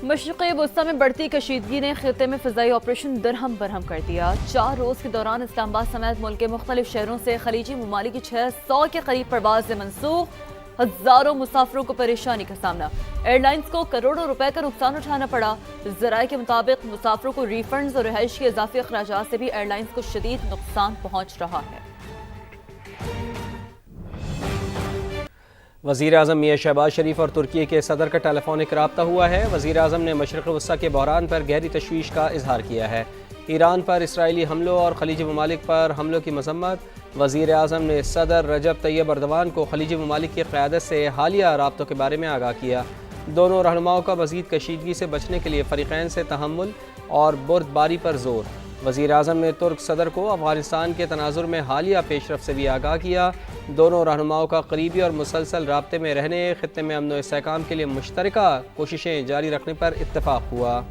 مشرقی وسطی میں بڑھتی کشیدگی نے خطے میں فضائی آپریشن درہم برہم کر دیا۔ 4 روز کے دوران اسلام آباد سمیت ملک کے مختلف شہروں سے خلیجی ممالک کی 600 کے قریب پروازیں منسوخ، ہزاروں مسافروں کو پریشانی کا سامنا۔ ایئر لائنز کو کروڑوں روپے کا نقصان اٹھانا پڑا۔ ذرائع کے مطابق مسافروں کو ریفنڈز اور رہائش کے اضافی اخراجات سے بھی ایئر لائنز کو شدید نقصان پہنچ رہا ہے۔ وزیر اعظم میاں شہباز شریف اور ترکی کے صدر کا ٹیلی فونک رابطہ ہوا ہے۔ وزیر اعظم نے مشرق وسطی کے بحران پر گہری تشویش کا اظہار کیا ہے۔ ایران پر اسرائیلی حملوں اور خلیجی ممالک پر حملوں کی مذمت۔ وزیر اعظم نے صدر رجب طیب اردوان کو خلیجی ممالک کی قیادت سے حالیہ رابطوں کے بارے میں آگاہ کیا۔ دونوں رہنماؤں کا مزید کشیدگی سے بچنے کے لیے فریقین سے تحمل اور بردباری پر زور۔ وزیر اعظم نے ترک صدر کو افغانستان کے تناظر میں حالیہ پیش رفت سے بھی آگاہ کیا۔ دونوں رہنماؤں کا قریبی اور مسلسل رابطے میں رہنے، خطے میں امن و استحکام کے لیے مشترکہ کوششیں جاری رکھنے پر اتفاق ہوا۔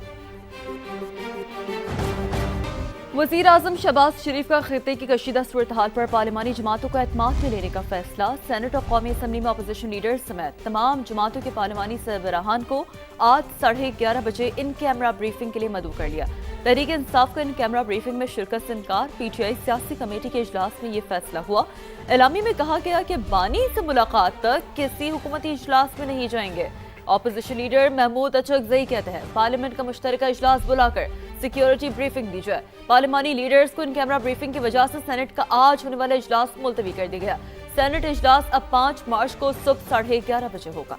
وزیر اعظم شہباز شریف کا خطے کی کشیدہ صورتحال پر پارلیمانی جماعتوں کو اعتماد میں لینے کا فیصلہ۔ سینٹ اور قومی اسمبلی میں اپوزیشن لیڈرز سمیت تمام جماعتوں کے پارلیمانی سربراہان کو آج 11:30 بجے ان کیمرہ بریفنگ کے لیے مدعو کر لیا۔ تحریک انصاف کا ان کیمرہ بریفنگ میں شرکت سے انکار۔ پی ٹی آئی سیاسی کمیٹی کے اجلاس میں یہ فیصلہ ہوا۔ اعلامیے میں کہا گیا کہ بانی سے ملاقات تک کسی حکومتی اجلاس میں نہیں جائیں گے۔ اپوزیشن لیڈر محمود اچکزئی کہتے ہیں پارلیمنٹ کا مشترکہ اجلاس بلا کر سیکیورٹی بریفنگ دی جائے۔ پارلیمانی لیڈرز کو ان کیمرہ بریفنگ کی وجہ سے سینٹ کا آج ہونے والا اجلاس ملتوی کر دیا گیا۔ سینٹ اجلاس اب 5 مارچ کو صبح 11:30 بجے ہوگا۔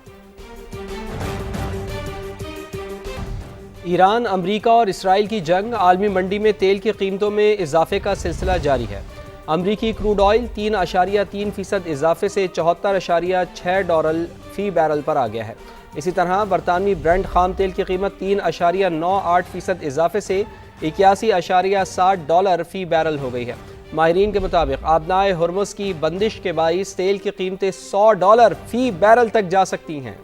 ایران، امریکہ اور اسرائیل کی جنگ، عالمی منڈی میں تیل کی قیمتوں میں اضافے کا سلسلہ جاری ہے۔ امریکی کروڈ آئل 3.3% اضافے سے $74.6 فی بیرل پر آ گیا ہے۔ اسی طرح برطانوی برنٹ خام تیل کی قیمت 3.98% اضافے سے $81.60 فی بیرل ہو گئی ہے۔ ماہرین کے مطابق آبنائے ہرمز کی بندش کے باعث تیل کی قیمتیں $100 فی بیرل تک جا سکتی ہیں۔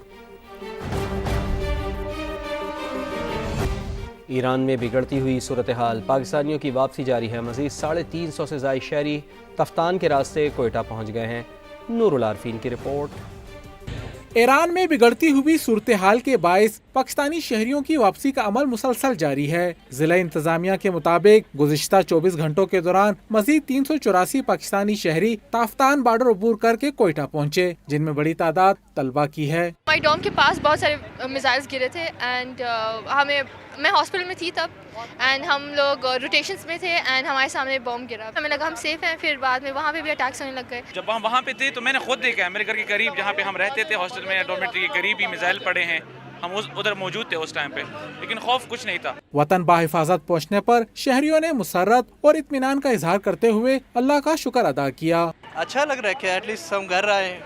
ایران میں بگڑتی ہوئی صورتحال، پاکستانیوں کی واپسی جاری ہے۔ مزید 350 سے زائد شہری تفتان کے راستے کوئٹہ پہنچ گئے ہیں۔ نور العارفین کی رپورٹ۔ ایران میں بگڑتی ہوئی صورتحال کے باعث پاکستانی شہریوں کی واپسی کا عمل مسلسل جاری ہے۔ ضلع انتظامیہ کے مطابق گزشتہ 24 گھنٹوں کے دوران مزید 384 پاکستانی شہری تافتان بارڈر عبور کر کے کوئٹہ پہنچے، جن میں بڑی تعداد طلبہ کی ہے۔ ہماری ڈوم کے پاس بہت سارے میزائلز گرے تھے اینڈ میں ہاسپٹل میں تھی تب، اینڈ ہم لوگ روٹیشنز میں تھے اینڈ ہمارے سامنے بم گرا۔ ہمیں لگا ہم سیف ہیں، پھر بعد میں وہاں پہ بھی اٹیکس ہونے لگ گئے۔ جب ہم وہاں پہ تھے تو میں نے خود دیکھا ہے، میرے گھر کے قریب جہاں پہ ہم رہتے تھے ہاسٹل میں، ڈورمیٹری کے قریب ہی میزائل پڑے ہیں۔ ہم ادھر موجود تھے اس ٹائم پہ، لیکن خوف کچھ نہیں تھا۔ وطن بحفاظت پہنچنے پر شہریوں نے مسرت اور اطمینان کا اظہار کرتے ہوئے اللہ کا شکر ادا کیا۔ اچھا لگ رہا ہے کہ ایٹ لیسٹ ہم گھر آئے،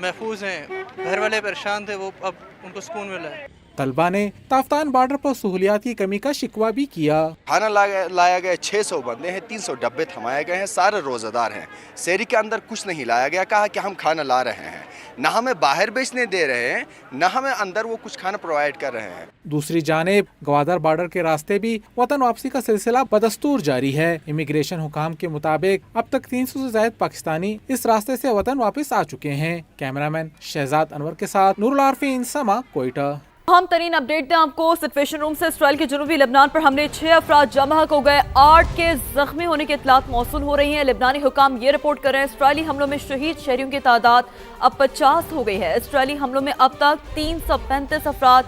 محفوظ ہیں۔ گھر والے پریشان تھے، وہ اب ان کو سکون ملا ہے۔ طلبہ نے تافتان بارڈر پر سہولیات کی کمی کا شکوہ بھی کیا۔ کھانا لایا گیا، 600 بندے ہیں، 300 ڈبے تھمائے گئے ہیں، سارے روزہ دار ہیں۔ سیری کے اندر کچھ نہیں لایا گیا، کہا کہ ہم کھانا لا رہے ہیں، نہ ہمیں باہر بیچنے دے رہے ہیں، نہ ہمیں اندر وہ کچھ کھانا پرووائڈ کر رہے ہیں۔ دوسری جانب گوادر بارڈر کے راستے بھی وطن واپسی کا سلسلہ بدستور جاری ہے۔ امیگریشن حکام کے مطابق اب تک 300 سے زائد پاکستانی اس راستے سے وطن واپس آ چکے ہیں۔ کیمرامین شہزاد انور کے ساتھ نور العارفین، سما، کوئٹہ۔ اہم ترین اپڈیٹ دیں آپ کو سچویشن روم سے۔ اسرائیل کے جنوبی لبنان پر حملے، 6 افراد جاں بحق ہو گئے، 8 کے زخمی ہونے کی اطلاعات موصول ہو رہی ہیں۔ لبنانی حکام یہ رپورٹ کر رہے ہیں اسرائیلی حملوں میں شہید شہریوں کی تعداد اب 50 ہو گئی ہے۔ اسرائیلی حملوں میں اب تک 335 افراد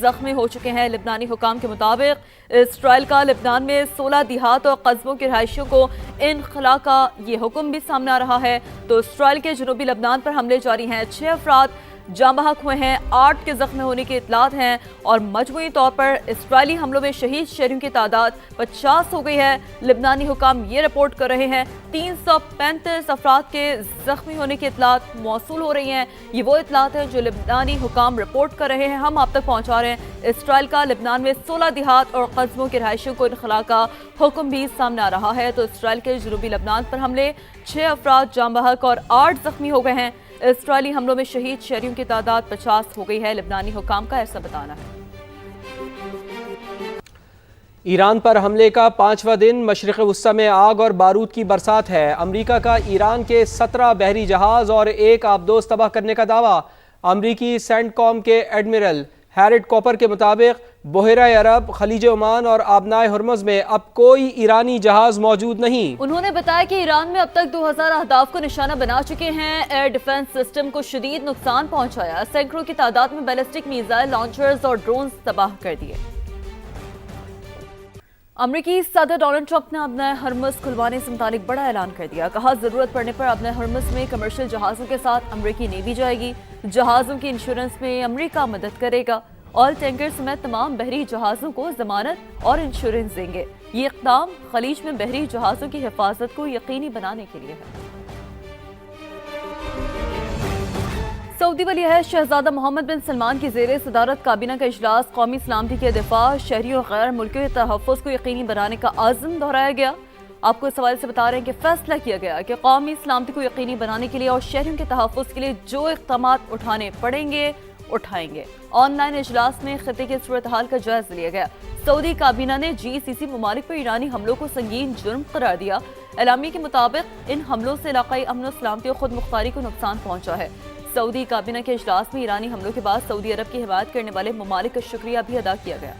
زخمی ہو چکے ہیں۔ لبنانی حکام کے مطابق اسرائیل کا لبنان میں 16 دیہات اور قصبوں کے رہائشیوں کو انخلا کا یہ حکم بھی سامنے آ رہا ہے۔ تو اسرائیل کے جنوبی لبنان پر حملے جاری ہیں، 6 افراد جاں بحق ہوئے ہیں، 8 کے زخمی ہونے کی اطلاعات ہیں اور مجموعی طور پر اسرائیلی حملوں میں شہید شہریوں کی تعداد 50 ہو گئی ہے۔ لبنانی حکام یہ رپورٹ کر رہے ہیں 335 افراد کے زخمی ہونے کی اطلاعات موصول ہو رہی ہیں۔ یہ وہ اطلاعات ہیں جو لبنانی حکام رپورٹ کر رہے ہیں، ہم آپ تک پہنچا رہے ہیں۔ اسرائیل کا لبنان میں 16 دیہات اور قصبوں کے رہائشیوں کو انخلا کا حکم بھی سامنے آ رہا ہے۔ تو اسرائیل کے جنوبی لبنان پر حملے، 6 افراد جاں بحق اور 8 زخمی ہو گئے ہیں۔ اسرائیلی حملوں میں شہید شہریوں کی تعداد 50 ہو گئی ہے، لبنانی حکام کا ایسا بتانا ہے۔ ایران پر حملے کا 5واں دن، مشرق وسطی میں آگ اور بارود کی برسات ہے۔ امریکہ کا ایران کے 17 بحری جہاز اور 1 آبدوز تباہ کرنے کا دعویٰ۔ امریکی سینٹ کام کے ایڈمرل ہیرڈ کوپر کے مطابق بحیرہ عرب، خلیج عمان اور آبنائے ہرمز میں اب کوئی ایرانی جہاز موجود نہیں۔ انہوں نے بتایا کہ ایران میں اب تک 2000 اہداف کو نشانہ بنا چکے ہیں۔ ایئر ڈیفنس سسٹم کو شدید نقصان پہنچایا، سینکڑوں کی تعداد میں بیلسٹک میزائل لانچرز اور ڈرونز تباہ کر دیے۔ امریکی صدر ڈونلڈ ٹرمپ نے آبنائے ہرمز کھلوانے سے متعلق بڑا اعلان کر دیا۔ کہا ضرورت پڑنے پر آبنائے ہرمز میں کمرشل جہازوں کے ساتھ امریکی نیوی جائے گی۔ جہازوں کی انشورنس میں امریکہ مدد کرے گا۔ آئل ٹینکر سمیت تمام بحری جہازوں کو ضمانت اور انشورنس دیں گے۔ یہ اقدام خلیج میں بحری جہازوں کی حفاظت کو یقینی بنانے کے لیے ہے۔ سعودی ولی عہد شہزادہ محمد بن سلمان کی زیر صدارت کابینہ کا اجلاس قومی سلامتی کے دفاع، شہریوں غیر ملکیوں کے تحفظ کو یقینی بنانے کا عزم دہرایا گیا۔ آپ کو اس حوالے سے بتا رہے ہیں کہ فیصلہ کیا گیا کہ قومی سلامتی کو یقینی بنانے کے لیے اور شہریوں کے تحفظ کے لیے جو اقدامات اٹھانے پڑیں گے اٹھائیں گے۔ آن لائن اجلاس میں خطے کی صورتحال کا جائزہ لیا گیا۔ سعودی کابینہ نے GCC ممالک پر ایرانی حملوں کو سنگین جرم قرار دیا۔ اعلامیے کے مطابق ان حملوں سے علاقائی امن و سلامتی اور خود مختاری کو نقصان پہنچا ہے۔ سعودی کابینہ کے اجلاس میں ایرانی حملوں کے بعد سعودی عرب کی حمایت کرنے والے ممالک کا شکریہ بھی ادا کیا گیا۔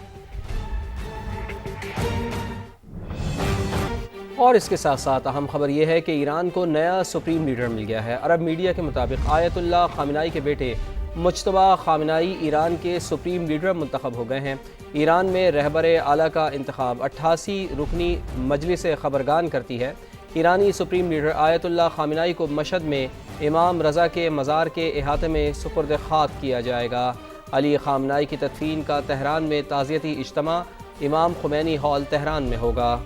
اور اس کے ساتھ ساتھ اہم خبر یہ ہے کہ ایران کو نیا سپریم لیڈر مل گیا ہے۔ عرب میڈیا کے مطابق آیت اللہ خامنائی کے بیٹے مجتبی خامنائی ایران کے سپریم لیڈر منتخب ہو گئے ہیں۔ ایران میں رہبر اعلیٰ کا انتخاب 88 رکنی مجلس خبرگان کرتی ہے۔ ایرانی سپریم لیڈر آیت اللہ خامنائی کو مشہد میں امام رضا کے مزار کے احاطے میں سپرد خاک کیا جائے گا۔ علی خامنائی کی تدفین کا تہران میں تعزیتی اجتماع امام خمینی ہال تہران میں ہوگا۔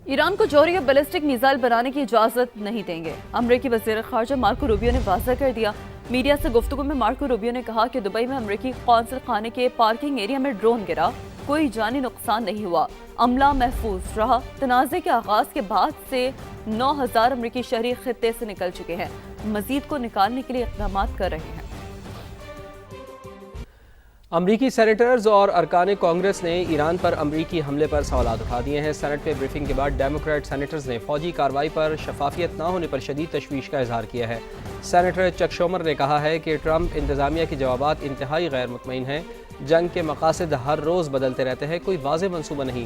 ایران کو جوہری یا بیلسٹک میزائل بنانے کی اجازت نہیں دیں گے، امریکی وزیر خارجہ مارکو روبیو نے واضح کر دیا۔ میڈیا سے گفتگو میں مارکو روبیو نے کہا کہ دبئی میں امریکی قونصل خانے کے پارکنگ ایریا میں ڈرون گرا، کوئی جانی نقصان نہیں ہوا، عملہ محفوظ رہا۔ تنازع کے آغاز کے بعد سے 9000 امریکی شہری خطے سے نکل چکے ہیں، مزید کو نکالنے کے لیے اقدامات کر رہے ہیں۔ امریکی سینیٹرز اور ارکان کانگریس نے ایران پر امریکی حملے پر سوالات اٹھا دیے ہیں۔ سینٹ میں بریفنگ کے بعد ڈیموکریٹ سینیٹرز نے فوجی کارروائی پر شفافیت نہ ہونے پر شدید تشویش کا اظہار کیا ہے۔ سینیٹر چک شومر نے کہا ہے کہ ٹرمپ انتظامیہ کے جوابات انتہائی غیر مطمئن ہیں۔ جنگ کے مقاصد ہر روز بدلتے رہتے ہیں، کوئی واضح منصوبہ نہیں۔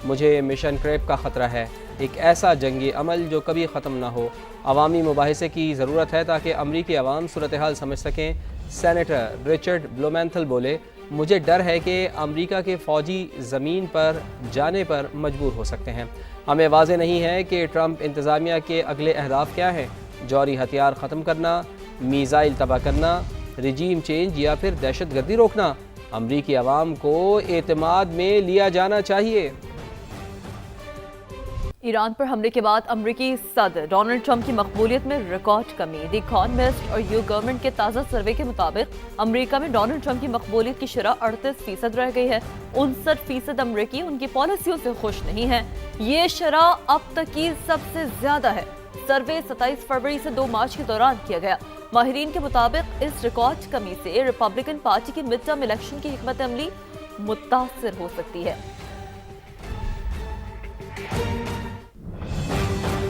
مجھے مشن کریپ کا خطرہ ہے، ایک ایسا جنگی عمل جو کبھی ختم نہ ہو۔ عوامی مباحثے کی ضرورت ہے تاکہ امریکی عوام صورتحال سمجھ سکیں۔ سینیٹر رچرڈ بلومینتھل بولے، مجھے ڈر ہے کہ امریکہ کے فوجی زمین پر جانے پر مجبور ہو سکتے ہیں۔ ہمیں واضح نہیں ہے کہ ٹرمپ انتظامیہ کے اگلے اہداف کیا ہیں، جوہری ہتھیار ختم کرنا، میزائل تباہ کرنا، رجیم چینج یا پھر دہشت گردی روکنا۔ امریکی عوام کو اعتماد میں لیا جانا چاہیے۔ ایران پر حملے کے بعد امریکی صدر ڈونلڈ ٹرمپ کی مقبولیت میں ریکارڈ کمی۔ دی اکانومسٹ اور یو گورنمنٹ کے تازہ سروے کے مطابق امریکہ میں ڈونلڈ ٹرمپ کی مقبولیت کی شرح 38% رہ گئی ہے۔ 59% امریکی ان کی پالیسیوں سے خوش نہیں ہیں۔ یہ شرح اب تک کی سب سے زیادہ ہے۔ سروے 27 فروری سے 2 مارچ کے دوران کیا گیا۔ ماہرین کے مطابق اس ریکارڈ کمی سے ریپبلکن پارٹی کی مڈ ٹرم الیکشن کی حکمت عملی متاثر ہو سکتی ہے۔